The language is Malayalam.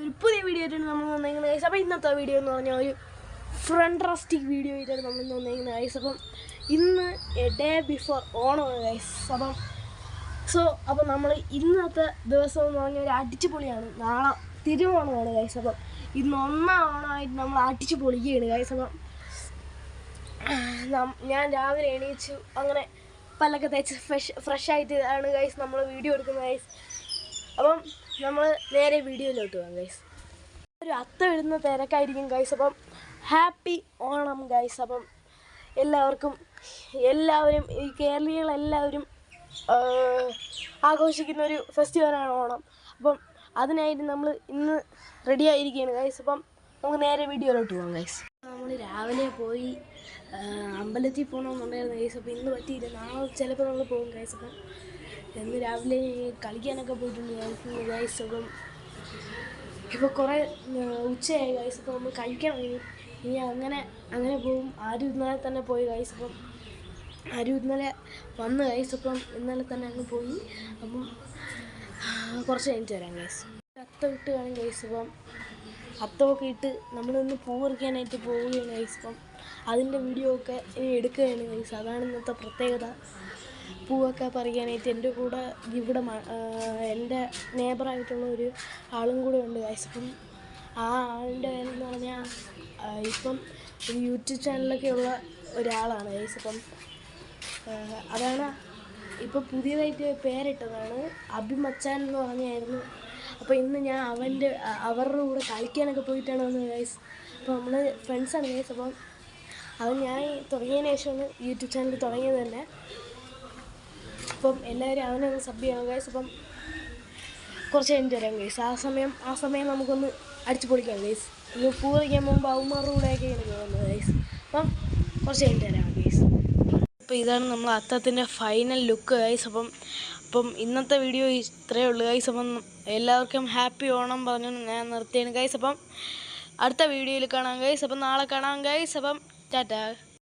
ഒരു പുതിയ വീഡിയോ ആയിട്ടാണ് നമ്മൾ വന്നിരിക്കുന്നത് ഗൈസ്. അപ്പോൾ ഇന്നത്തെ വീഡിയോ എന്ന് പറഞ്ഞാൽ ഒരു ഫ്രണ്ട്രാസ്റ്റിക് വീഡിയോ ആയിട്ടാണ് നമ്മൾ ഇന്ന് വന്നിരിക്കുന്നത് ഗൈസ്. അപ്പം ഇന്ന് ഡേ ബിഫോർ ഓണമാണ് ഗൈസ്. അപ്പം നമ്മൾ ഇന്നത്തെ ദിവസം എന്ന് പറഞ്ഞാൽ ഒരു അടിച്ചു പൊളിയാണ്. നാളെ തിരുവോണമാണ് ഗൈസ്. അപ്പം ഇന്ന് ഒന്നാം ഓണമായിട്ട് നമ്മൾ അടിച്ചു പൊളിക്കുകയാണ് ഗൈസ്. അപ്പം ഞാൻ രാവിലെ എണീച്ചു, അങ്ങനെ പല്ലൊക്കെ തേച്ച് ഫ്രഷായിട്ട് ആണ് ഗൈസ് നമ്മൾ വീഡിയോ എടുക്കുന്നത് ഗൈസ്. അപ്പം നമ്മൾ നേരെ വീഡിയോയിലോട്ട് പോകാം ഗൈസ്. ഒരു അത്തം ഇടുന്ന തിരക്കായിരിക്കും ഗൈസ്. അപ്പം ഹാപ്പി ഓണം ഗൈസ്. അപ്പം എല്ലാവരും ഈ കേരളീയരെല്ലാവരും ആഘോഷിക്കുന്ന ഒരു ഫെസ്റ്റിവലാണ് ഓണം. അപ്പം അതിനായിട്ട് നമ്മൾ ഇന്ന് റെഡി ആയിരിക്കുകയാണ് ഗൈസ്. അപ്പം നമുക്ക് നേരെ വീഡിയോയിലോട്ട് പോകാം ഗൈസ്. നമ്മൾ രാവിലെ പോയി അമ്പലത്തിൽ പോകണമെന്നുണ്ടായിരുന്നു ഗൈസ്. അപ്പോൾ ഇന്ന് പറ്റിയില്ല, നാളെ ചിലപ്പോൾ നമ്മൾ പോകും ഗൈസ്. അപ്പം ഇന്ന് രാവിലെ കളിക്കാനൊക്കെ പോയിട്ടുണ്ട് ഗൈസ്. അപ്പം ഇപ്പോൾ കുറേ ഉച്ചയായി ഗൈസ്. അപ്പോൾ നമ്മൾ കഴിക്കണം ഇനി അങ്ങനെ പോകും. ആരും ഇന്നലെ തന്നെ പോയി ഗൈസ്. അപ്പം ആരും ഇന്നലെ വന്ന് ഗൈസ്. അപ്പം ഇന്നലെ തന്നെ അങ്ങ് പോയി. അപ്പം കുറച്ച് കഴിഞ്ഞിട്ട് വരാം ഗൈസ്. അത്തം ഇട്ട് കാണും ഗൈസ്. അപ്പം അത്തമൊക്കെ ഇട്ട് നമ്മളിന്ന് പൂ പറിക്കാനായിട്ട് പോവുകയാണ് ഗൈസ്. അപ്പം അതിൻ്റെ വീഡിയോ ഒക്കെ ഇനി എടുക്കുകയാണ് ഗൈസ്. അതാണ് ഇന്നത്തെ പ്രത്യേകത. പൂവൊക്കെ പറിക്കാനായിട്ട് എൻ്റെ കൂടെ ഇവിടെ എൻ്റെ നെയ്ബറായിട്ടുള്ള ഒരു ആളും കൂടെ ഉണ്ട് ഗൈസ്. അപ്പം ആ ആളിൻ്റെ പേരെന്ന് പറഞ്ഞാൽ ഇപ്പം ഒരു യൂട്യൂബ് ചാനലൊക്കെ ഉള്ള ഒരാളാണ് ഗൈസ്. അപ്പം അതാണ് ഇപ്പം പുതിയതായിട്ട് പേരിട്ടതാണ്, അഭിമച്ചാൻ എന്ന് പറഞ്ഞായിരുന്നു. അപ്പോൾ ഇന്ന് ഞാൻ അവരുടെ കൂടെ കളിക്കാനൊക്കെ പോയിട്ടാണ് വന്നത് ഗൈസ്. അപ്പോൾ നമ്മൾ ഫ്രണ്ട്സാണ് ഗൈസ്. അപ്പം അത് ഞാൻ തുടങ്ങിയതിന് ശേഷമാണ് യൂട്യൂബ് ചാനൽ തുടങ്ങിയത് തന്നെ. അപ്പം എല്ലാവരും അവനൊന്ന് സബ് ചെയ്യാം ഗൈസ്. അപ്പം കുറച്ച് കഴിഞ്ഞ് തരാം ഗൈസ്. ആ സമയം നമുക്കൊന്ന് അടിച്ചു പൊളിക്കാം ഗൈസ്. ഇന്ന് പൂ പറിക്കാൻ പോകുമ്പോൾ അവന്മാരുടെ കൂടെയൊക്കെയാണ് പോകുന്നത് ഗൈസ്. അപ്പം കുറച്ച് കഴിഞ്ഞ് തരാം ഗൈസ്. അപ്പോൾ ഇതാണ് നമ്മൾ അത്തത്തിൻ്റെ ഫൈനൽ ലുക്ക് ഗൈസ്. അപ്പം ഇന്നത്തെ വീഡിയോ ഇത്രയേ ഉള്ളൂ ഗൈസ്. അപ്പം എല്ലാവർക്കും ഹാപ്പി ഓണം പറഞ്ഞു ഞാൻ നിർത്തിയാണ് ഗൈസ്. അപ്പം അടുത്ത വീഡിയോയിൽ കാണാം ഗൈസ്. അപ്പം നാളെ കാണാം ഗൈസ്. അപ്പം ടാറ്റാ.